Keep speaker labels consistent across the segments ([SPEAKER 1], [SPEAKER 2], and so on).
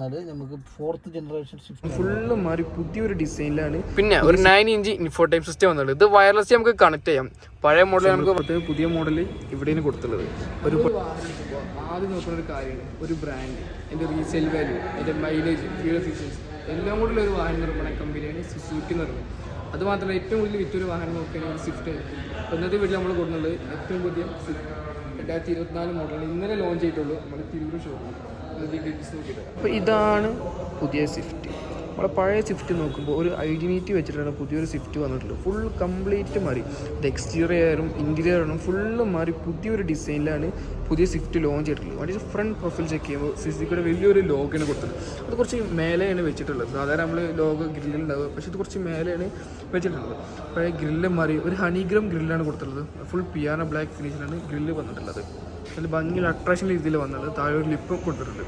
[SPEAKER 1] നമുക്ക് 4th generation
[SPEAKER 2] full മാറി പുതിയൊരു ഡിസൈനിലാണ്. പിന്നെ ഒരു 9 ഇഞ്ച് ഇൻഫോടൈം സിസ്റ്റം വന്നുള്ളത്. ഇത് വയർലെസ് നമുക്ക് കണക്ട് ചെയ്യാം. പഴയ മോഡൽ നമുക്ക് പുതിയ മോഡൽ ഇവിടെയാണ് കൊടുത്തുള്ളത്. ഒരു ആദ്യം നോക്കുന്ന ഒരു കാര്യമാണ് ഒരു ബ്രാൻഡ്, എൻ്റെ റീസെയിൽ വാല്യൂ, എൻ്റെ മൈലേജ്, ഫ്യൂൽ എഫിഷ്യൻസി എല്ലാം കൂടെ ഒരു വാഹനം നിർമ്മാണ കമ്പനിയാണ് സുസുക്കി എന്ന് പറയുന്നത്. അത് മാത്രമല്ല ഏറ്റവും കൂടുതൽ വിറ്റൊരു വാഹനം നോക്കുകയാണെങ്കിൽ സ്വിഫ്റ്റ്. ഇന്നത്തെ വീട്ടിൽ നമ്മൾ കൊടുക്കുന്നത് ഏറ്റവും പുതിയ സ്വിഫ്റ്റ് 2024 മോഡൽ ഇന്നലെ ലോഞ്ച് ചെയ്തിട്ടുള്ളൂ നമ്മുടെ തിരൂർ ഷോറൂം. അപ്പോൾ ഇതാണ് പുതിയ സ്വിഫ്റ്റ്. നമ്മളെ പഴയ സ്വിഫ്റ്റ് നോക്കുമ്പോൾ ഒരു ഐഡൻറ്റിറ്റി വെച്ചിട്ടാണ് പുതിയൊരു സ്വിഫ്റ്റ് വന്നിട്ടുള്ളത്. ഫുൾ കംപ്ലീറ്റ് മാറി. ഇത് എക്സ്റ്റീരിയറും ഇൻറ്റീരിയറും ഫുള്ള് മാറി പുതിയൊരു ഡിസൈനിലാണ് പുതിയ സ്വിഫ്റ്റ് ലോഞ്ച് ചെയ്തിട്ടുള്ളത്. വണ്ടി ഫ്രണ്ട് പ്രൊഫൈൽ ചെക്ക് ചെയ്യുമ്പോൾ സുസുക്കിയുടെ വലിയൊരു ലോഗോയാണ് കൊടുത്തത്. അത് കുറച്ച് മേലെയാണ് വെച്ചിട്ടുള്ളത്. സാധാരണ നമ്മൾ ലോഗോ ഗ്രില്ലുണ്ടാവുക, പക്ഷേ ഇത് കുറച്ച് മേലെയാണ് വെച്ചിട്ടുള്ളത്. പഴയ ഗ്രില്ല് മാറി ഒരു ഹണിഗ്രം ഗ്രില്ലാണ് കൊടുത്തിട്ടുള്ളത്. ഫുൾ പിയാനോ ബ്ലാക്ക് ഫിനിഷിലാണ് ഗ്രില്ല് വന്നിട്ടുള്ളത്. അതിൽ ഭംഗിയിൽ അട്രാക്ഷൻ രീതിയിൽ വന്നുള്ളത്. താഴെ ഒരു ലിപ്പും കൊടുത്തിട്ടുണ്ട്.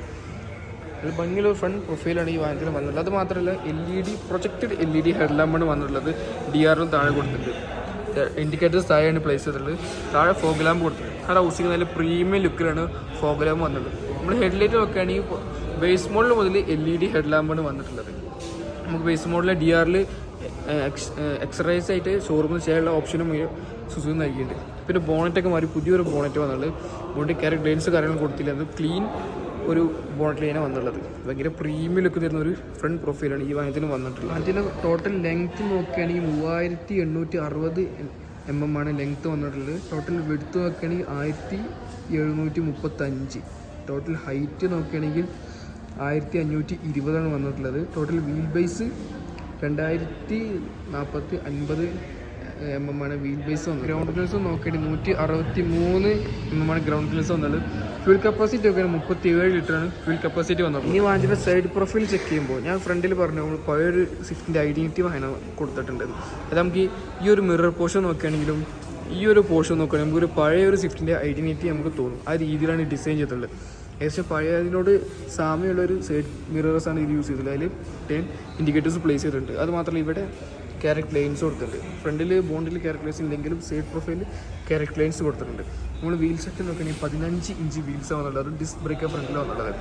[SPEAKER 2] അതിൽ ഭംഗിയുള്ള ഫ്രണ്ട് പ്രൊഫൈലാണ് ഈ വാഹനത്തിൽ വന്നിട്ടുള്ളത്. അത് മാത്രമല്ല LED പ്രൊജക്റ്റഡ് LED ഹെഡ് ലാമ്പാണ് വന്നിട്ടുള്ളത്. DRലും താഴെ കൊടുത്തിട്ടുണ്ട്. ഇൻഡിക്കേറ്റേഴ്സ് താഴെയാണ് പ്ലേസ് ചെയ്തിട്ടുള്ളത്. താഴെ ഫോഗ് ലാമ്പ് കൊടുത്തിട്ടുണ്ട്. ആ ഹൗസിങ് നല്ല പ്രീമിയം ലുക്കിലാണ് ഫോഗ് ലാമ്പ് വന്നിട്ടുള്ളത്. നമ്മൾ ഹെഡ്ലൈറ്റ് നോക്കുകയാണെങ്കിൽ ബേസ് മോഡൽ മുതൽ LED ഹെഡ് ലാമ്പാണ് വന്നിട്ടുള്ളത്. നമുക്ക് ബേസ് മോഡലിലെ DRൽ എക്സറൈസ് ആയിട്ട് ഷോറൂമിൽ ചെയ്യാനുള്ള ഓപ്ഷനും സുസുക്കി നൽകിയിട്ടുണ്ട്. പിന്നെ ബോണറ്റൊക്കെ മാറി പുതിയൊരു ബോണറ്റ് വന്നുള്ളത്. ബോണറ്റ് ക്യാരക്ടർ ഗ്ലെയിൻസ് കാര്യങ്ങളും കൊടുത്തില്ല. അത് ക്ലീൻ ഒരു ബോണറ്റ് ലൈനാണ് വന്നുള്ളത്. ഭയങ്കര പ്രീമിയം ലുക്ക് തരുന്ന ഒരു ഫ്രണ്ട് പ്രൊഫൈലാണ് ഈ വാഹനത്തിന് വന്നിട്ടുള്ളത്. അതിൻ്റെ ടോട്ടൽ ലെങ്ത്ത് നോക്കുകയാണെങ്കിൽ 3860 mm ആണ് ലെങ്ത്ത് വന്നിട്ടുള്ളത്. ടോട്ടൽ വെഡ്ത്ത് നോക്കുകയാണെങ്കിൽ 1735. ടോട്ടൽ ഹൈറ്റ് നോക്കുകയാണെങ്കിൽ 1520 വന്നിട്ടുള്ളത്. ടോട്ടൽ വീൽ ബേസ് 2040-50 mm ആണ് വീൽ ബേസ് വന്നത്. ഗ്രൗണ്ട് ക്ലിയൻസ് നോക്കിയിട്ട് 163 mm ആണ് ഗ്രൗണ്ട് ക്ലിയൻസ് വന്നത്. ഫ്യൂൽ കപ്പാസിറ്റി ഒക്കെ 37 ലിറ്ററാണ് ഫ്യൂൽ കപ്പാസിറ്റി വന്നത്. ഇനി വാങ്ങിച്ചിട്ട് സൈഡ് പ്രൊഫൈൽ ചെക്ക് ചെയ്യുമ്പോൾ ഞാൻ ഫ്രണ്ടിൽ പറഞ്ഞു നമ്മൾ പഴയൊരു സ്വിഫ്റ്റിൻ്റെ ഐഡൻറ്റിറ്റി വാഹനം കൊടുത്തിട്ടുണ്ട്. അത് നമുക്ക് ഈ ഒരു മിറർ പോർഷൻ നോക്കുകയാണെങ്കിലും ഈ ഒരു പോർഷൻ നോക്കുകയാണെങ്കിൽ നമുക്കൊരു പഴയ ഒരു സ്വിഫ്റ്റിൻ്റെ ഐഡൻറ്റിറ്റി നമുക്ക് തോന്നും. ആ രീതിയിലാണ് ഡിസൈൻ ചെയ്തിട്ടുള്ളത്. ഏകദേശം പഴയതിനോട് സാമ്യമുള്ളൊരു സൈഡ് മിറേഴ്സാണ് ഇത് യൂസ് ചെയ്തിട്ടുള്ളത്. അതിൽ 10 ഇൻഡിക്കേറ്റേഴ്സ് പ്ലേസ് ചെയ്തിട്ടുണ്ട്. അത് മാത്രമല്ല ഇവിടെ ക്യാരക്ടർ ലൈൻസ് കൊടുത്തിട്ടുണ്ട്. ഫ്രണ്ടിൽ ബോണ്ടിൽ ക്യാരക്ടർ ലൈൻസ് ഇല്ലെങ്കിലും സൈഡ് പ്രൊഫൈലിൽ ക്യാരക്ടർ ലൈൻസ് കൊടുത്തിട്ടുണ്ട്. നമ്മൾ വീൽസ് ഒക്കെ നോക്കുകയാണെങ്കിൽ 15 ഇഞ്ച് വീൽസാണ് വന്നുള്ളത്. അത് ഡിസ്ക് ബ്രേക്ക് ഫ്രണ്ടിൽ വന്നുള്ളത്.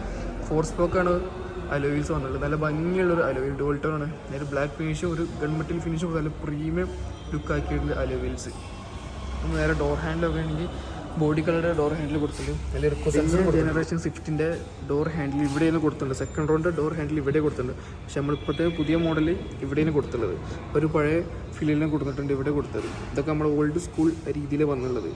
[SPEAKER 2] 4 സ്പോക്കാണ് അലോ വീൽസ് വന്നുള്ളത്. നല്ല ഭംഗിയുള്ളൊരു അലോ വീൽ ഡോൾട്ടൺ ആണ്. ഒരു ബ്ലാക്ക് ഫിനിഷും ഒരു ഗൺമെറ്റൽ ഫിനിഷും നല്ല പ്രീമിയം ലുക്ക് ആക്കിയിട്ടുള്ള അലോ വീൽസ്. നമ്മൾ നേരെ ഡോർ ഹാൻഡിലൊക്കെ ആണെങ്കിൽ ബോഡി കളറുടെ ഡോർ ഹാൻഡിൽ കൊടുത്തിട്ടുണ്ട്. അതിൽ ജനറേഷൻ സ്വിഫ്റ്റിൻ്റെ ഡോർ ഹാൻഡിൽ ഇവിടെയാണ് കൊടുത്തിട്ടുണ്ട്. സെക്കൻഡ് റൗണ്ട് ഡോർ ഹാൻഡിൽ ഇവിടെ കൊടുത്തിട്ടുണ്ട്. പക്ഷെ നമ്മളിപ്പോഴത്തെ പുതിയ മോഡൽ ഇവിടെയാണ് കൊടുത്തുള്ളത്. ഒരു പഴയ ഫിലിനെ കൊടുത്തിട്ടുണ്ട് ഇവിടെ കൊടുത്തത്. ഇതൊക്കെ നമ്മൾ ഓൾഡ് സ്കൂൾ രീതിയിൽ വന്നുള്ളത്.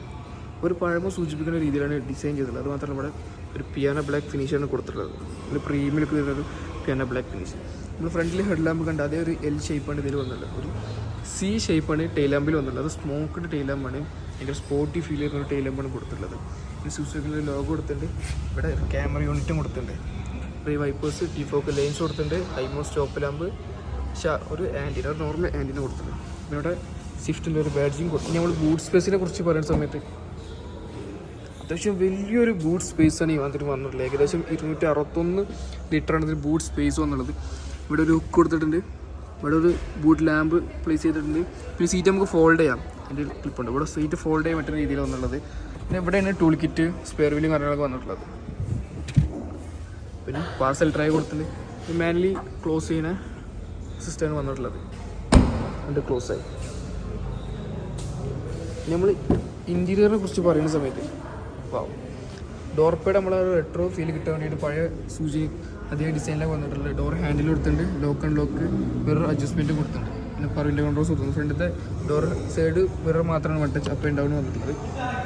[SPEAKER 2] ഒരു പഴമ സൂചിപ്പിക്കുന്ന രീതിയിലാണ് ഡിസൈൻ ചെയ്തിട്ടുള്ളത്. അത് മാത്രമല്ല ഇവിടെ ഒരു പിയാനോ ബ്ലാക്ക് ഫിനിഷാണ് കൊടുത്തിട്ടുള്ളത്. ഒരു പ്രീമിയം ലുക്ക് തരുന്നൊരു പിയാനോ ബ്ലാക്ക് ഫിനിഷ്. നമ്മൾ ഫ്രണ്ടിൽ ഹെഡ് ലാമ്പ് കണ്ട അതേ ഒരു L ഷേപ്പാണ് ഇതിൽ വന്നിട്ടുള്ളത്. ഒരു C ഷേപ്പാണ് ടൈൽ ലാമ്പിൽ വന്നിട്ടുള്ളത്. അത് സ്മോക്ക്ഡ് ടൈൽ ലാമ്പാണ്. ഭയങ്കര സ്പോർട്ടി ഫീൽ ചെയ്യുന്ന ഒരു ടൈൽ ലാമ്പാണ് കൊടുത്തിട്ടുള്ളത്. പിന്നെ സുസുക്കിയിൽ ലോഗോ കൊടുത്തിട്ടുണ്ട്. ഇവിടെ ക്യാമറ യൂണിറ്റും കൊടുത്തിട്ടുണ്ട്. ഇവിടെ ഈ വൈപ്പേഴ്സ് ഡിഫോക്ക് ലൈൻസ് കൊടുത്തിട്ടുണ്ട്. ഐമോ സ്റ്റോപ്പ് ലാമ്പ് ഒരു ആൻറ്റിന ഒരു നോർമൽ ആൻറ്റിന കൊടുത്തിട്ടുണ്ട്. പിന്നെ ഇവിടെ സ്വിഫ്റ്റിൻ്റെ ഒരു ബാഡ്ജിങ് കൊടുത്തു. നമ്മൾ ബൂട്ട് സ്പേസിനെ കുറിച്ച് പറയുന്ന സമയത്ത് അത്യാവശ്യം വലിയൊരു ബൂട്ട് സ്പേസാണ് ഈ വാഹനത്തിന് വന്നിട്ടുള്ളത്. ഏകദേശം 261 ലിറ്ററാണ് ഇതിൽ ബൂട്ട് സ്പേസ് വന്നുള്ളത്. ഇവിടെ ഒരു ഹുക്ക് കൊടുത്തിട്ടുണ്ട്. ഇവിടെ ഒരു ബൂട്ട് ലാമ്പ് പ്ലേസ് ചെയ്തിട്ടുണ്ട്. പിന്നെ സീറ്റ് നമുക്ക് ഫോൾഡ് ചെയ്യാം. അതിൻ്റെ ക്ലിപ്പുണ്ട്. ഇവിടെ സീറ്റ് ഫോൾഡ് ചെയ്യാൻ പറ്റുന്ന രീതിയിൽ വന്നുള്ളത്. പിന്നെ ഇവിടെയാണ് ടൂൾ കിറ്റ് സ്പെയർ വീലും കാര്യങ്ങളൊക്കെ വന്നിട്ടുള്ളത്. പിന്നെ പാർസൽ ഡ്രൈവ് കൊടുത്തിട്ടുണ്ട്. മാനുവലി ക്ലോസ് ചെയ്യുന്ന സിസ്റ്റമാണ് വന്നിട്ടുള്ളത്. അത് ക്ലോസ് ആയി. നമ്മൾ ഇൻറ്റീരിയറിനെ കുറിച്ച് പറയുന്ന സമയത്ത് ഡോർ പേഡ് നമ്മൾ റെട്രോ ഫീൽ കിട്ടാൻ വേണ്ടിയിട്ട് പഴയ സൂചി അതേ ഡിസൈനിലാണ് വന്നിട്ടുള്ളത്. ഡോർ ഹാൻഡിൽ കൊടുത്തിട്ടുണ്ട്. Lock and lock mirror adjustment കൊടുത്തിട്ടുണ്ട്. പിന്നെ പറവിൻ്റെ കൺട്രോൾസ് കൊടുത്തിട്ടുണ്ട്. ഫ്രണ്ടിലത്തെ ഡോർ സൈഡ് മിറർ മാത്രമാണ് വട്ടച്ച് അപ്പ് ആൻഡ് ഡൗൺ വന്നിട്ടുള്ളത്.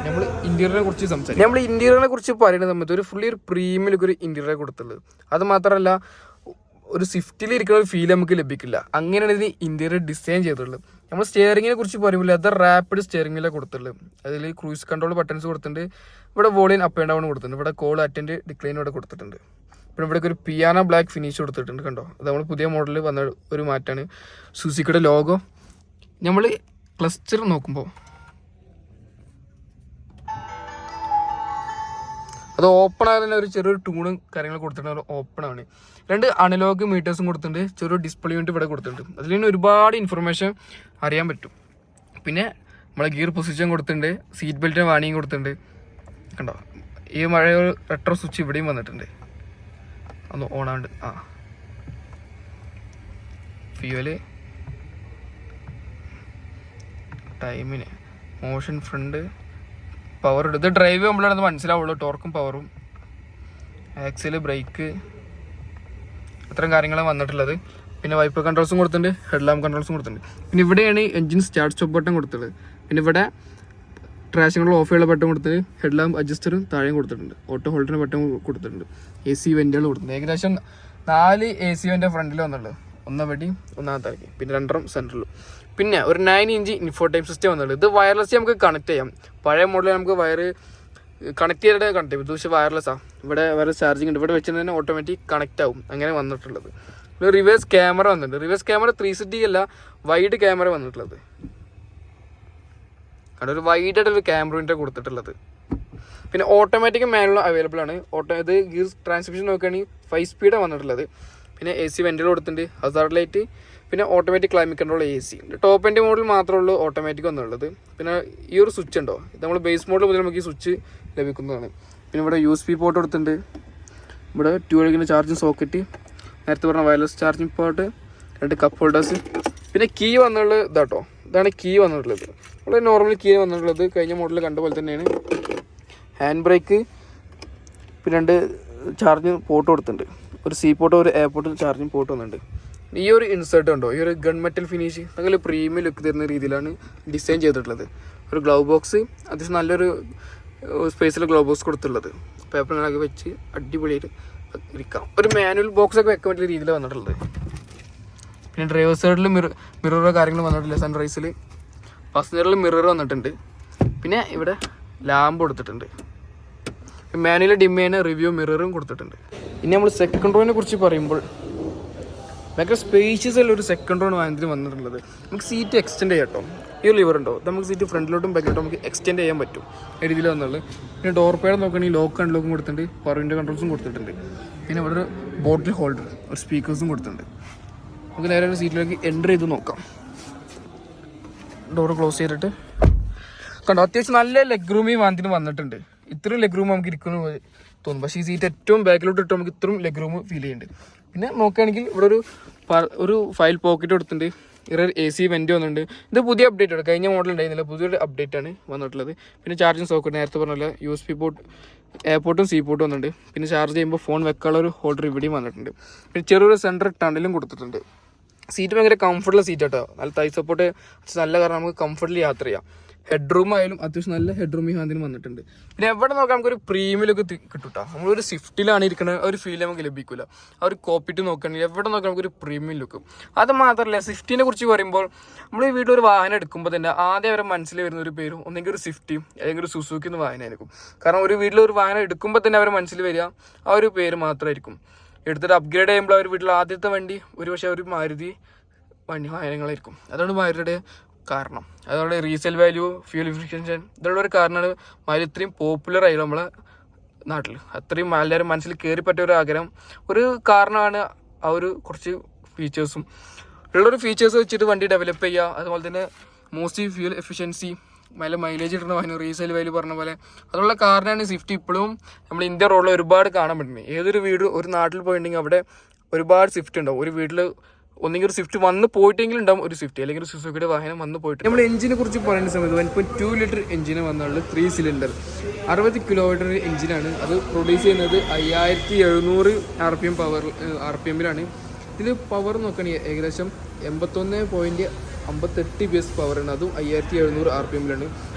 [SPEAKER 2] നമ്മൾ ഇൻറ്റീരിയറിനെ കുറിച്ച് സംസാരിക്കും. നമ്മൾ ഇൻറ്റീരിയറിനെ കുറിച്ച് പറയുന്ന സമയത്ത് ഒരു ഫുള്ളി ഒരു പ്രീമിയം ലുക്ക് ഒരു ഇൻറ്റീരിയറെ കൊടുത്തുള്ളത്. അത് മാത്രമല്ല ഒരു സ്വിഫ്റ്റിൽ ഇരിക്കുന്ന ഒരു ഫീൽ നമുക്ക് ലഭിക്കില്ല. അങ്ങനെയാണ് ഇത് ഇൻറ്റീരിയർ ഡിസൈൻ ചെയ്തിട്ടുള്ളത്. നമ്മൾ സ്റ്റിയറിങ്ങിനെ കുറിച്ച് പറയുമ്പോൾ അത് റാപ്പിഡ് സ്റ്റിയറിങ്ങിലാണ് കൊടുത്തിട്ടുള്ളത്. അതിൽ ക്രൂസ് കൺട്രോൾ ബട്ടൺസ് കൊടുത്തിട്ടുണ്ട്. ഇവിടെ വോളിയം അപ്പ് ആൻഡ് ഡൗൺ കൊടുത്തിട്ടുണ്ട്. ഇവിടെ കോൾ അറ്റൻഡ് ഡിക്ലൈൻ ഇവിടെ കൊടുത്തിട്ടുണ്ട്. പിന്നെ ഇവിടെ ഒരു പിയാനോ ബ്ലാക്ക് ഫിനിഷ് കൊടുത്തിട്ടുണ്ട്. കണ്ടോ, അത് നമ്മൾ പുതിയ മോഡലിൽ വന്ന ഒരു മാറ്റമാണ്. സുസുക്കിയുടെ ലോഗോ നമ്മൾ ക്ലസ്റ്റർ നോക്കുമ്പോൾ അത് ഓപ്പൺ ആകാൻ തന്നെ ഒരു ചെറിയൊരു ടൂണും കാര്യങ്ങളും കൊടുത്തിട്ടുണ്ട്. ഓപ്പൺ ആണ്. 2 അനലോഗ് മീറ്റേഴ്സും കൊടുത്തിട്ടുണ്ട്. ചെറിയൊരു ഡിസ്പ്ലേ യൂണിറ്റ് ഇവിടെ കൊടുത്തിട്ടുണ്ട്. അതിൽ നിന്ന് ഒരുപാട് ഇൻഫർമേഷൻ അറിയാൻ പറ്റും. പിന്നെ നമ്മളെ ഗിയർ പൊസിഷൻ കൊടുത്തിട്ടുണ്ട്. സീറ്റ് ബെൽറ്റിന് വാണിംഗ് കൊടുത്തിട്ടുണ്ട്. കണ്ടോ, ഈ മഴ റെട്രോ സ്വിച്ച് ഇവിടെയും വന്നിട്ടുണ്ട്. ഒന്ന് ഓണാണ്ട് ഫ്യൂവല് ടൈമിന് മോഷൻ ഫ്രണ്ട് പവർ ഇത് ഡ്രൈവ് ചെയ്യുമ്പോഴാണ് മനസ്സിലാവുള്ളൂ ടോർക്കും പവറും ആക്സില് ബ്രേക്ക് അത്തരം കാര്യങ്ങളാണ് വന്നിട്ടുള്ളത്. പിന്നെ വൈപ്പർ കൺട്രോൾസും കൊടുത്തിട്ടുണ്ട്, ഹെഡ് ലാമ്പ് കൺട്രോൾസും കൊടുത്തിട്ടുണ്ട്. പിന്നെ ഇവിടെയാണ് എഞ്ചിൻ സ്റ്റാർട്ട് സ്റ്റോപ്പ് ബട്ടൺ കൊടുത്തത്. പിന്നെ ഇവിടെ ട്രാഷൻ കൺട്രോൾ ഓഫ് ചെയ്യാനുള്ള ബട്ടൺ കൊടുത്തിട്ട് ഹെഡ് ലാമ്പ് അഡ്ജസ്റ്ററും താഴെയും കൊടുത്തിട്ടുണ്ട്, ഓട്ടോ ഹോൾഡറിന് ബട്ടൺ കൊടുത്തിട്ടുണ്ട്, AC വെന്റുകൾ കൊടുത്തിട്ടുണ്ട്. ഏകദേശം 4 AC വെന്റ് ഫ്രണ്ടിൽ വന്നുള്ളത്, ഒന്നവിടെയും ഒന്നാമത്തെ തലയ്ക്ക്, പിന്നെ 2 സെൻറ്ററിലും. പിന്നെ ഒരു 9 ഇഞ്ച് ഇൻഫോടൈം സിസ്റ്റം വന്നുള്ളത്. ഇത് വയർലെസ് നമുക്ക് കണക്ട് ചെയ്യാം. പഴയ മോഡലിൽ നമുക്ക് വയർ കണക്ട് ചെയ്തിട്ട് കണക്ട് ചെയ്യും. ഇത് പക്ഷേ വയർലെസ്സാണ്. ഇവിടെ വയർലെസ് ചാർജിങ് ഉണ്ട്. ഇവിടെ വെച്ചിട്ട് തന്നെ ഓട്ടോമാറ്റിക് കണക്ട് ആവും. അങ്ങനെ വന്നിട്ടുള്ളത്. പിന്നെ റിവേഴ്സ് ക്യാമറ വന്നിട്ടുണ്ട്. റിവേഴ്സ് ക്യാമറ 360 അല്ല, വൈഡ് ക്യാമറ വന്നിട്ടുള്ളത്. അവിടെ ഒരു വൈഡായിട്ട് ഒരു ക്യാമറ കൊടുത്തിട്ടുള്ളത്. പിന്നെ ഓട്ടോമാറ്റിക് മാനുവൽ അവൈലബിൾ ആണ്. ഇത് ഗിയർ ട്രാൻസ്മിഷൻ നോക്കുകയാണെങ്കിൽ 5 സ്പീഡാണ് വന്നിട്ടുള്ളത്. പിന്നെ AC വെന്റിൽ കൊടുത്തിട്ടുണ്ട്, ഹസാർഡ് ലൈറ്റ്, പിന്നെ automatic climate control AC. Top end model മാത്രമേ ഉള്ളൂ ഓട്ടോമാറ്റിക് വന്നുള്ളത്. പിന്നെ ഈ ഒരു സ്വിച്ച് ഉണ്ടോ, ഇത് നമ്മൾ ബേസ് മോഡൽ മുതൽ നമുക്ക് ഈ സ്വിച്ച് ലഭിക്കുന്നതാണ്. പിന്നെ ഇവിടെ USB പോർട്ട് കൊടുത്തിട്ടുണ്ട്. ഇവിടെ 2 വഴിക്കുന്ന ചാർജിങ് സോക്കറ്റ്, നേരത്തെ പറഞ്ഞ wireless charging port, 2 cup holders. പിന്നെ കീ വന്നുള്ളത് ഇതാട്ടോ, ഇതാണ് കീ വന്നിട്ടുള്ളത്. നമ്മൾ നോർമൽ കീ വന്നിട്ടുള്ളത് കഴിഞ്ഞ മോഡലിൽ കണ്ട പോലെ തന്നെയാണ്. ഹാൻഡ് ബ്രേക്ക്, പിന്നെ 2 ചാർജിങ് പോർട്ട് കൊടുത്തിട്ടുണ്ട്. ഒരു C പോർട്ട്, ഒരു A പോർട്ട് ചാർജിങ് പോർട്ട് വന്നിട്ടുണ്ട്. ഈ ഒരു ഇൻസേർട്ട് ഉണ്ടോ, ഈ ഒരു ഗൺ മെറ്റൽ ഫിനിഷ് നല്ല പ്രീമിയം ലുക്ക് തരുന്ന രീതിയിലാണ് ഡിസൈൻ ചെയ്തിട്ടുള്ളത്. ഒരു ഗ്ലൗ ബോക്സ്, അത്യാവശ്യം നല്ലൊരു സ്പേസിൽ ഗ്ലൗ ബോക്സ് കൊടുത്തിട്ടുള്ളത്. പേപ്പറിനൊക്കെ വെച്ച് അടിപൊളിയായിട്ട് ഇരിക്കാം. ഒരു മാനുവൽ ബോക്സൊക്കെ വെക്കാൻ പറ്റിയ രീതിയിൽ വന്നിട്ടുള്ളത്. പിന്നെ ഡ്രൈവർ സൈഡിൽ മിററോ കാര്യങ്ങൾ വന്നിട്ടില്ല. സൺറൈസിൽ പാസഞ്ചറിൽ മിറർ വന്നിട്ടുണ്ട്. പിന്നെ ഇവിടെ ലാമ്പ് കൊടുത്തിട്ടുണ്ട്. മാനുവൽ ഡിമ്മേന് റിവ്യൂ മിററും കൊടുത്തിട്ടുണ്ട്. ഇനി നമ്മൾ സെക്കൻഡ് റോനെ കുറിച്ച് പറയുമ്പോൾ ഭയങ്കര സ്പേഷ്യസ് ഉള്ള ഒരു സെക്കൻഡ് റോ വാഹനത്തിന് വന്നിട്ടുള്ളത്. നമുക്ക് സീറ്റ് എക്സ്റ്റെൻഡ് ചെയ്യാം കേട്ടോ. ഈ ഒരു ലിവർ ഉണ്ടോ, നമുക്ക് സീറ്റ് ഫ്രണ്ടിലോട്ടും ബാക്കിലോട്ടും നമുക്ക് എക്സ്റ്റെൻഡ് ചെയ്യാൻ പറ്റും ഈ രീതിയിൽ വന്നുള്ളത്. പിന്നെ ഡോർ പേഡ് നോക്കുകയാണെങ്കിൽ ലോക്ക് അൺലോക്കും കൊടുത്തിട്ടുണ്ട്, പവർ വിൻഡോ കൺട്രോൾസും കൊടുത്തിട്ടുണ്ട്. പിന്നെ ഇവിടെ ഒരു ബോട്ടിൽ ഹോൾഡർ, ഒരു സ്പീക്കേഴ്സും കൊടുത്തിട്ടുണ്ട്. നമുക്ക് നേരെ ഒരു സീറ്റിലേക്ക് എൻ്റർ ചെയ്ത് നോക്കാം. ഡോർ ക്ലോസ് ചെയ്തിട്ട് കണ്ടോ, അത്യാവശ്യം നല്ല ലെഗ് റൂം ഈ വാഹനത്തിന് വന്നിട്ടുണ്ട്. ഇത്രയും ലെഗ് റൂം നമുക്ക് ഇരിക്കുന്നു തോന്നും. പക്ഷേ ഈ സീറ്റ് ഏറ്റവും ബാക്കിലോട്ട് ഇട്ട് നമുക്ക് ഇത്രയും ലെഗ് റൂം ഫീൽ ചെയ്യുന്നുണ്ട്. പിന്നെ നോക്കുകയാണെങ്കിൽ ഇവിടെ ഒരു ഫയൽ പോക്കറ്റ് കൊടുത്തിട്ടുണ്ട്. ഇവിടെ AC വെന്റ് വന്നിട്ടുണ്ട്. ഇത് പുതിയ അപ്ഡേറ്റ് ആണ്, കഴിഞ്ഞ മോഡൽ ഉണ്ടായിരുന്നില്ല, പുതിയൊരു അപ്ഡേറ്റ് ആണ് വന്നിട്ടുള്ളത്. പിന്നെ ചാർജിങ് സോക്കറ്റ് നേരത്തെ പറഞ്ഞ USB പോർട്ട്, A പോർട്ടും C പോർട്ടും വന്നിട്ടുണ്ട്. പിന്നെ ചാർജ് ചെയ്യുമ്പോൾ ഫോൺ വെക്കാനുള്ള ഒരു ഹോൾഡർ ഇവിടെയും വന്നിട്ടുണ്ട്. പിന്നെ ചെറിയൊരു സെൻറ്റർ ടണലും കൊടുത്തിട്ടുണ്ട്. സീറ്റ് ഭയങ്കര കംഫർട്ടുള്ള സീറ്റ് കേട്ടോ, നല്ല തൈ സപ്പോർട്ട് നല്ല കാരണം നമുക്ക് കംഫർട്ടിൽ യാത്ര ചെയ്യാം. ഹെഡ് റൂം ആയാലും അത്യാവശ്യം നല്ല ഹെഡ് റൂം ഈ വാഹനത്തിന് വന്നിട്ടുണ്ട്. പിന്നെ എവിടെ നോക്കാം നമുക്കൊരു പ്രീമിയം ലുക്ക് കിട്ടും കേട്ടോ. നമ്മളൊരു സ്വിഫ്റ്റിലാണ് ഇരിക്കുന്ന ഒരു ഫീൽ നമുക്ക് ലഭിക്കില്ല. ആ ഒരു കോപ്പിറ്റ് നോക്കുകയാണെങ്കിൽ എവിടെ നോക്കാം നമുക്കൊരു പ്രീമിയം ലുക്കും. അത് മാത്രമല്ല, സ്വിഫ്റ്റിനെ കുറിച്ച് പറയുമ്പോൾ നമ്മൾ ഈ വീട്ടിലൊരു വാഹനം എടുക്കുമ്പോൾ തന്നെ ആദ്യം അവരെ മനസ്സിൽ വരുന്ന ഒരു പേരും ഒന്നെങ്കിൽ ഒരു സ്വിഫ്റ്റ് അല്ലെങ്കിൽ ഒരു സുസുക്കി എന്ന് വാഹനമായിരിക്കും. കാരണം ഒരു വീട്ടിലൊരു വാഹനം എടുക്കുമ്പോൾ തന്നെ അവരെ മനസ്സിൽ വരിക ആ ഒരു പേര് മാത്രമായിരിക്കും. എടുത്തിട്ട് അപ്ഗ്രേഡ് ചെയ്യുമ്പോൾ അവർ വീട്ടിൽ ആദ്യത്തെ വണ്ടി ഒരു പക്ഷേ ഒരു മാരുതി വാഹനങ്ങളായിരിക്കും. അതാണ് മാരുതിയുടെ കാരണം. അതുപോലെ റീസെയിൽ വാല്യൂ, ഫ്യൂൽ എഫിഷ്യൻസി, ഇതുള്ള ഒരു കാരണമാണ് മാരുതി ഇത്രയും പോപ്പുലർ ആയിരുന്നു നമ്മളെ നാട്ടിൽ. അത്രയും എല്ലാവരും മനസ്സിൽ കയറിപ്പറ്റിയ ഒരു ആഗ്രഹം, ഒരു കാരണമാണ് ആ ഒരു കുറച്ച് ഫീച്ചേഴ്സും. ഉള്ളൊരു ഫീച്ചേഴ്സ് വെച്ചിട്ട് വണ്ടി ഡെവലപ്പ് ചെയ്യുക. അതുപോലെ തന്നെ മോസ്റ്റ് ഫ്യൂൽ എഫിഷ്യൻസി, നല്ല മൈലേജ് കിട്ടുന്ന വാഹനം, റീസെയിൽ വാല്യൂ പറഞ്ഞ പോലെ. അതുള്ള കാരണമാണ് സ്വിഫ്റ്റ് ഇപ്പോഴും നമ്മൾ ഇന്ത്യ റോഡിൽ ഒരുപാട് കാണാൻ പറ്റുന്നത്. ഏതൊരു വീട് ഒരു നാട്ടിൽ പോയിട്ടുണ്ടെങ്കിൽ അവിടെ ഒരുപാട് സ്വിഫ്റ്റ് ഉണ്ടാവും. ഒരു വീട്ടിൽ ഒന്നെങ്കിൽ ഒരു സ്വിഫ്റ്റ് വന്ന് പോയിട്ടെങ്കിലും ഉണ്ടാവും, ഒരു സ്വിഫ്റ്റ് അല്ലെങ്കിൽ ഒരു സുസുക്കിയുടെ വാഹനം വന്ന് പോയിട്ട്. നമ്മൾ എഞ്ചിനെ കുറിച്ച് പറയുന്ന സമയത്ത് 1.2 ലിറ്റർ എഞ്ചിന് വന്നുള്ളത് 3 സിലിണ്ടർ 60 കിലോമീറ്റർ എഞ്ചിനാണ്. അത് പ്രൊഡ്യൂസ് ചെയ്യുന്നത് 5700 RPM ഇത് പവർ നോക്കുകയാണെങ്കിൽ ഏകദേശം 81.58 PS പവറാണ്. അതും 5700 RPM.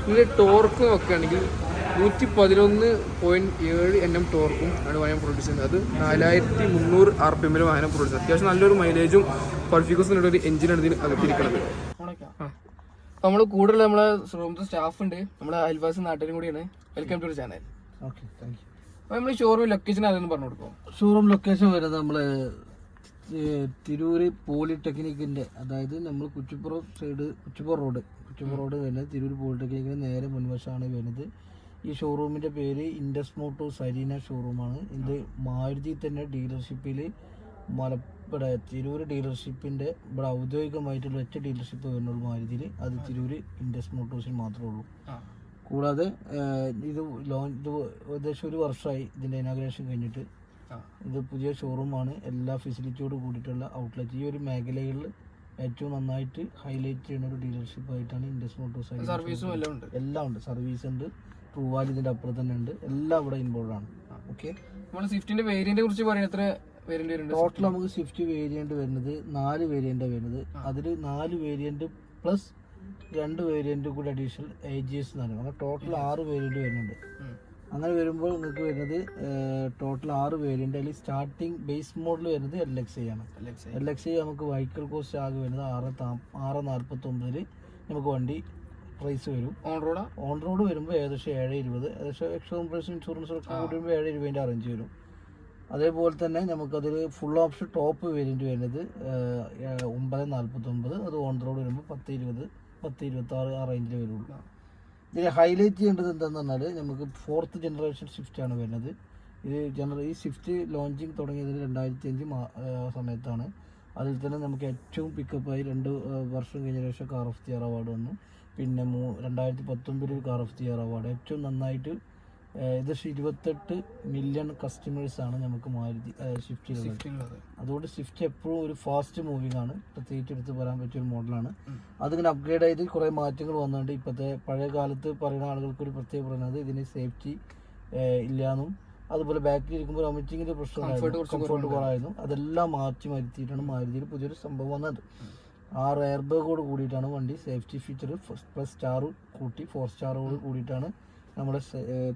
[SPEAKER 2] ഇതിൻ്റെ ടോർക്ക് നോക്കുകയാണെങ്കിൽ 111.7 Nm ടോർക്കും ആണ് വാഹനം പ്രൊഡ്യൂസ് ചെയ്യുന്നത്. അത് 4300 RPM വാഹനം പ്രൊഡ്യൂസ് ചെയ്യുന്നത്. അത്യാവശ്യം നല്ലൊരു മൈലേജും ക്വാളിഫിക്കേഷനുള്ള ഒരു എഞ്ചിനാണ് ഇതിന് അകത്തിരിക്കുന്നത്. നമ്മൾ കൂടുതൽ നമ്മളെ ഷോറൂമിൽ സ്റ്റാഫ് ഉണ്ട്, നമ്മളെ അയൽവാസി നാട്ടിലും കൂടിയാണ്. Welcome to channel.
[SPEAKER 1] Okay, thank you.
[SPEAKER 2] അപ്പോൾ നമ്മൾ ഷോറൂം ലൊക്കേഷൻ അതൊന്ന് പറഞ്ഞു കൊടുക്കും.
[SPEAKER 1] ഷോറൂം ലൊക്കേഷൻ വരുന്നത് നമ്മൾ തിരൂര് പോളിടെക്നിക്കിൻ്റെ, അതായത് നമ്മൾ കുറ്റിപ്പുറം റോഡ് വരുന്നത് തിരൂർ പോളിടെക്നിക്കിൻ്റെ നേരെ മുൻവശമാണ് വരുന്നത്. ഈ ഷോറൂമിൻ്റെ പേര് ഇൻഡസ് മോട്ടോഴ്സ് അരീന ഷോറൂമാണ്. ഇത് മാരുതി തന്നെ ഡീലർഷിപ്പിൽ ഇവിടെ തിരൂർ ഡീലർഷിപ്പിൻ്റെ ഇവിടെ ഔദ്യോഗികമായിട്ടുള്ള ഒറ്റ ഡീലർഷിപ്പ് വരുന്നുള്ളൂ മാരുതിയിൽ. അത് തിരൂർ ഇൻഡസ് മോട്ടോഴ്സിൽ മാത്രമേ ഉള്ളൂ. കൂടാതെ ഇത് ഏകദേശം 1 വർഷമായി ഇതിൻ്റെ ഇനാഗ്രേഷൻ കഴിഞ്ഞിട്ട്. ഇത് പുതിയ ഷോറൂമാണ്, എല്ലാ ഫെസിലിറ്റിയോട് കൂടിയിട്ടുള്ള ഔട്ട്ലെറ്റ്. ഈ ഒരു മേഖലകളിൽ ഏറ്റവും നന്നായിട്ട് ഹൈലൈറ്റ് ചെയ്യുന്ന ഒരു ഡീലർഷിപ്പ് ആയിട്ടാണ് ഇൻഡസ് മോട്ടോഴ്സ്.
[SPEAKER 2] സർവീസും
[SPEAKER 1] എല്ലാം ഉണ്ട്, സർവീസ് ഉണ്ട്, ട്രൂവാൽ ഇതിൻ്റെ അപ്പുറം തന്നെ ഉണ്ട്, എല്ലാം ഇവിടെ ഇൻവോൾവ് ആണ്. ഓക്കെ,
[SPEAKER 2] നമ്മൾ സ്വിഫ്റ്റിന്റെ വേരിയന്റിനെ കുറിച്ച് പറയുന്നത് എത്ര വേരിയന്റ് വരുന്നുണ്ട്?
[SPEAKER 1] ടോട്ടൽ നമുക്ക് സ്വിഫ്റ്റ് വേരിയന്റ് വരുന്നത് 4 വേരിയന്റ് വരുന്നത്. അതിൽ 4 വേരിയന്റ് പ്ലസ് 2 വേരിയന്റ് കൂടി അഡീഷണൽ AGS എന്നാണ്. അങ്ങനെ ടോട്ടൽ 6 വേരിയന്റ് വരുന്നുണ്ട്. അങ്ങനെ വരുമ്പോൾ നിങ്ങൾക്ക് വരുന്നത് ടോട്ടൽ 6 വേരിയന്റ്. അതിൽ സ്റ്റാർട്ടിങ് ബേസ് മോഡൽ വരുന്നത് LXi ആണ്. LXi നമുക്ക് വെഹിക്കിൾ കോസ്റ്റ് ആകെ വരുന്നത് 649 നമുക്ക് വണ്ടി പ്രൈസ് വരും. ഓൺ റോഡ് വരുമ്പോൾ ഏകദേശം 720, ഏകദേശം എക്സ്ട്രാ പ്രൈസ് ഇൻഷുറൻസ് ഒക്കെ കൂടി വരുമ്പോൾ 720 അറേഞ്ച് വരും. അതേപോലെ തന്നെ നമുക്കതിൽ ഫുൾ ഓപ്ഷൻ ടോപ്പ് വേരിയന്റ് വരുന്നത് 949, അത് ഓൺ റോഡ് വരുമ്പോൾ 1020, 1026 ആ റേഞ്ചിൽ വരുള്ളൂ. ഇതിൽ ഹൈലൈറ്റ് ചെയ്യേണ്ടത് എന്താണെന്ന് പറഞ്ഞാൽ നമുക്ക് 4th ജനറേഷൻ സ്വിഫ്റ്റ് ആണ് വരുന്നത്. ഈ സ്വിഫ്റ്റ് ലോഞ്ചിങ് തുടങ്ങിയത് 2005 സമയത്താണ്. അതിൽ തന്നെ നമുക്ക് ഏറ്റവും പിക്കപ്പായി 2 വർഷം കഴിഞ്ഞ ശേഷം car of the year award വന്നു. പിന്നെ 2019 car of the year award. ഏറ്റവും നന്നായിട്ട് ഏകദേശം 28 മില്യൺ കസ്റ്റമേഴ്സാണ് നമുക്ക് മാരുതി സ്വിഫ്റ്റിലുള്ളത്. അതുകൊണ്ട് സ്വിഫ്റ്റ് എപ്പോഴും ഒരു ഫാസ്റ്റ് മൂവിങ് ആണ്, പ്രത്യേകിച്ച് എടുത്ത് പറയാൻ പറ്റിയ ഒരു മോഡലാണ്. അതിങ്ങനെ അപ്ഗ്രേഡ് ചെയ്ത് കുറേ മാറ്റങ്ങൾ വന്നുകൊണ്ട് ഇപ്പോഴത്തെ പഴയ കാലത്ത് പറയുന്ന ആളുകൾക്ക് ഒരു പ്രത്യേകം പറയുന്നത് ഇതിന് സേഫ്റ്റി ഇല്ലാന്നും അതുപോലെ ബാക്കിൽ ഇരിക്കുമ്പോൾ വൊമിറ്റിങ്ങിൻ്റെ പ്രശ്നമായിരുന്നു, കംഫർട്ട് കുറവായിരുന്നു. അതെല്ലാം മാറ്റി വരുത്തിയിട്ടാണ് മാരുതിയിൽ പുതിയൊരു സംഭവം വന്നത്. 6 എയർ ബാഗോട് കൂടിയിട്ടാണ് വണ്ടി സേഫ്റ്റി ഫീച്ചർ പ്ലസ് സ്റ്റാർ കൂട്ടി 4 സ്റ്റാറോട് കൂടിയിട്ടാണ് നമ്മുടെ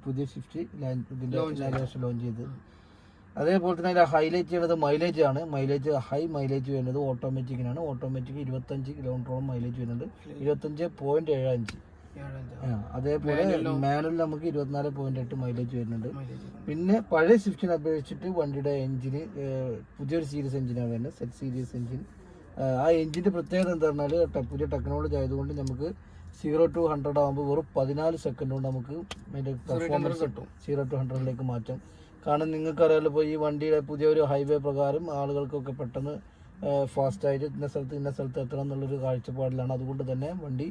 [SPEAKER 1] പുതിയ സ്വിഫ്റ്റ് ഇതിൻ്റെ ലോഞ്ച് ചെയ്തത്. അതേപോലെ തന്നെ അതിൻ്റെ ഹൈലൈറ്റ് ചെയ്യുന്നത് മൈലേജ് ആണ്. ഹൈ മൈലേജ് വരുന്നത് ഓട്ടോമാറ്റിക്കിനാണ്. ഓട്ടോമാറ്റിക് 25 കിലോമീറ്ററോളം മൈലേജ് വരുന്നുണ്ട്, 25.75. അതേപോലെ മാനുവൽ നമുക്ക് 24.8 മൈലേജ് വരുന്നുണ്ട്. പിന്നെ പഴയ സ്വിഫ്റ്റിനെ അപേക്ഷിച്ചിട്ട് വണ്ടിയുടെ എഞ്ചിന് പുതിയൊരു സീരീസ് എഞ്ചിനാണ് വരുന്നത്, സെറ്റ് സീരീസ് എഞ്ചിൻ. ആ എഞ്ചിൻ്റെ പ്രത്യേകത എന്താ പറഞ്ഞാൽ പുതിയ ടെക്നോളജി ആയതുകൊണ്ട് നമുക്ക് 0 to 100 ആകുമ്പോൾ വെറും 14 സെക്കൻഡ് കൊണ്ട് നമുക്ക് അതിൻ്റെ പെർഫോമൻസ് കിട്ടും. 0 to 100 മാറ്റം. കാരണം നിങ്ങൾക്കറിയാലോ, ഇപ്പോൾ ഈ വണ്ടിയുടെ പുതിയൊരു ഹൈവേ പ്രകാരം ആളുകൾക്കൊക്കെ പെട്ടെന്ന് ഫാസ്റ്റായിട്ട് ഇന്ന സ്ഥലത്ത് എത്തണം എന്നുള്ളൊരു കാഴ്ചപ്പാടിലാണ്. അതുകൊണ്ട് തന്നെ വണ്ടി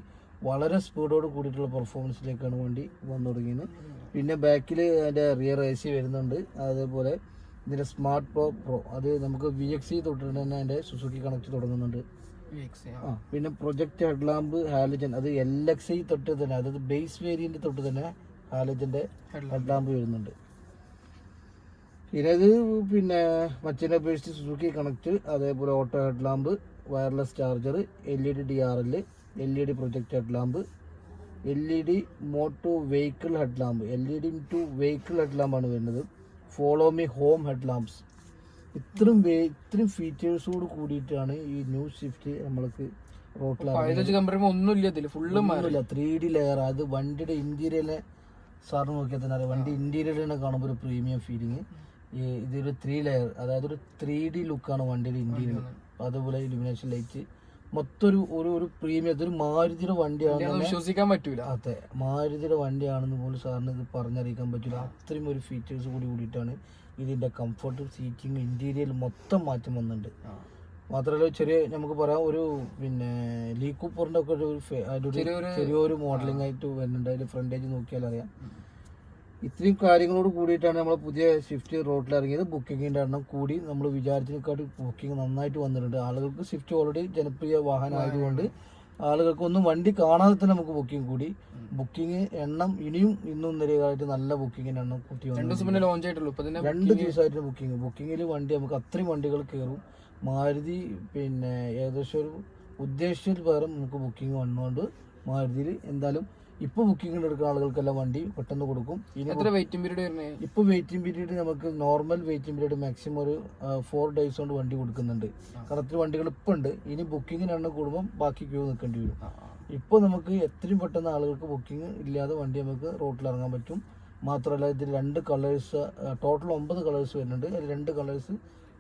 [SPEAKER 1] വളരെ സ്പീഡോട് കൂടിയിട്ടുള്ള പെർഫോമൻസിലേക്കാണ് വണ്ടി വന്നു തുടങ്ങിയത്. പിന്നെ ബാക്കിൽ അതിൻ്റെ റിയർ AC വരുന്നുണ്ട്. അതേപോലെ ഇതിൻ്റെ സ്മാർട്ട് പ്രോ അത് നമുക്ക് VXE തൊട്ടിട്ട് തന്നെ അതിൻ്റെ സുസുക്കി കണക്ട് തുടങ്ങുന്നുണ്ട്. പിന്നെ പ്രൊജക്ട് ഹെഡ് ലാമ്പ് ഹാലജൻ, അത് LXi തൊട്ട് തന്നെ, അതായത് ബേസ് വേരിയന്റ് തൊട്ട് തന്നെ ഹാലജന്റെ ഹെഡ് ലാമ്പ് വരുന്നുണ്ട്. ഇത് പിന്നെ മറ്റിനെ അപേക്ഷിച്ച് സുസുക്കി കണക്ട്, അതേപോലെ auto head lamp, wireless charger, LED DRL, LED project head lamp, LED mode to vehicle head lamp, LED to vehicle head ലാമ്പാണ് വരുന്നത്. Follow me home head lamps. ഇത്രയും ഫീച്ചേഴ്സോട് കൂടിയിട്ടാണ് ഈ ന്യൂ സ്വിഫ്റ്റ് നമ്മൾക്ക് റോട്ടിൽ ഒന്നുമില്ല. 3D layer. അത് വണ്ടിയുടെ ഇന്റീരിയറിനെ സാറിന് നോക്കിയാൽ തന്നെ അറിയാം, വണ്ടി ഇന്റീരിയറിനെ കാണുമ്പോൾ ഒരു പ്രീമിയം ഫീലിംഗ്. ഇതൊരു 3 ലെയർ, അതായത് ഒരു 3D ലുക്കാണ് വണ്ടിയുടെ ഇന്റീരിയർ. അതുപോലെ ഇലുമിനേഷൻ ലൈറ്റ് മൊത്തം ഒരു പ്രീമിയം. ഇതൊരു മാരുതിയുടെ വണ്ടിയാണെന്ന്
[SPEAKER 2] വിശ്വസിക്കാൻ പറ്റൂല.
[SPEAKER 1] അതെ, മാരുതിയുടെ വണ്ടിയാണെന്ന് പോലും സാറിന് ഇത് പറഞ്ഞറിയിക്കാൻ പറ്റില്ല. അത്രയും ഒരു ഫീച്ചേഴ്സ് കൂടിയിട്ടാണ് ഇതിൻ്റെ കംഫർട്ട്, സീറ്റിംഗ്, ഇന്റീരിയർ മൊത്തം മാറ്റം വന്നിട്ടുണ്ട്. മാത്രമല്ല ചെറിയ നമുക്ക് പറയാം ഒരു പിന്നെ ലീ കൂപ്പറിൻ്റെ ഒക്കെ ചെറിയൊരു മോഡലിംഗ് ആയിട്ട് വരുന്നുണ്ട്. അതിൽ ഫ്രണ്ടേജ് നോക്കിയാൽ അറിയാം. ഇത്രയും കാര്യങ്ങളോട് കൂടിയിട്ടാണ് നമ്മൾ പുതിയ സ്വിഫ്റ്റ് റോഡിൽ ഇറങ്ങിയത്. ബുക്കിങ്ങിൻ്റെ എണ്ണം കൂടി, നമ്മൾ വിചാരിച്ചതിനെക്കാട്ടി ബുക്കിംഗ് നന്നായിട്ട് വന്നിട്ടുണ്ട്. ആളുകൾക്ക് സ്വിഫ്റ്റ് ഓൾറെഡി ജനപ്രിയ വാഹനമായതുകൊണ്ട് ആളുകൾക്കൊന്നും വണ്ടി കാണാതെ തന്നെ നമുക്ക് ബുക്കിംഗ് കൂടി. ബുക്കിംഗ് എണ്ണം ഇനിയും ഇന്നും ഇന്നലെയായിട്ട് നല്ല ബുക്കിങ്ങിൻ്റെ എണ്ണം കൂട്ടി വന്നു. 2 ദിവസമായിട്ട് ബുക്കിങ്ങിൽ വണ്ടി നമുക്ക് അത്രയും വണ്ടികൾ കയറും. മാരുതി പിന്നെ ഏകദേശം ഒരു ഉദ്ദേശത്തിൽ പകരം നമുക്ക് ബുക്കിംഗ് വന്നുകൊണ്ട് മാരുതിയിൽ എന്തായാലും ഇപ്പോൾ ബുക്കിംഗ് എടുക്കുന്ന ആളുകൾക്കെല്ലാം വണ്ടി പെട്ടെന്ന് കൊടുക്കും. ഇപ്പോൾ വെയിറ്റിംഗ് പീരീഡ് നമുക്ക് നോർമൽ വെയിറ്റിംഗ് പീരീഡ് മാക്സിമം ഒരു 4 days കൊണ്ട് വണ്ടി കൊടുക്കുന്നുണ്ട്. കറക്റ്റ് വണ്ടികൾ ഇപ്പോൾ ഉണ്ട്. ഇനി ബുക്കിങ്ങിന് എണ്ണം കൂടുമ്പോൾ ബാക്കി ക്യൂ നിൽക്കേണ്ടി വരും. ഇപ്പോൾ നമുക്ക് എത്രയും പെട്ടെന്ന് ആളുകൾക്ക് ബുക്കിംഗ് ഇല്ലാതെ വണ്ടി നമുക്ക് റോഡിൽ ഇറങ്ങാൻ പറ്റും. മാത്രമല്ല ഇതിൽ 2 കളേഴ്സ്, ടോട്ടൽ 9 കളേഴ്സ് വരുന്നുണ്ട്. അതിൽ 2 കളേഴ്സ്,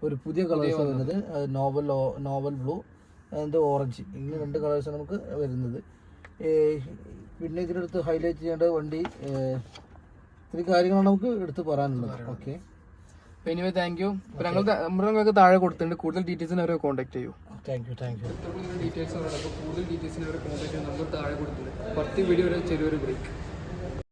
[SPEAKER 1] ഒരു പുതിയ കളേഴ്സ് വരുന്നത് നോവൽ ബ്ലൂ ആൻഡ് ഓറഞ്ച്, ഇങ്ങനെ 2 കളേഴ്സാണ് നമുക്ക് വരുന്നത്. പിന്നെ ഇതിനടുത്ത് ഹൈലൈറ്റ് ചെയ്യേണ്ട വണ്ടി ഇത്രയും കാര്യങ്ങളാണ് നമുക്ക് എടുത്ത് പറയാനുള്ളത്. Okay,
[SPEAKER 2] anyway thank you. ഞങ്ങൾക്ക് താഴെ കൊടുത്തിട്ടുണ്ട്. കൂടുതൽ ഡീറ്റെയിൽസിന് അവരെ കോൺടാക്ട് ചെയ്യൂ.
[SPEAKER 1] Thank you.
[SPEAKER 2] ഡീറ്റെയിൽസ് കൂടുതൽ ഡീറ്റെയിൽസിന് അവരെ കോൺടാക്ട് ചെയ്യാൻ നമ്പർ താഴെ കൊടുത്തിട്ടുണ്ട്. 10 വീഡിയോ വരെ ചെറിയൊരു ബ്രേക്ക്.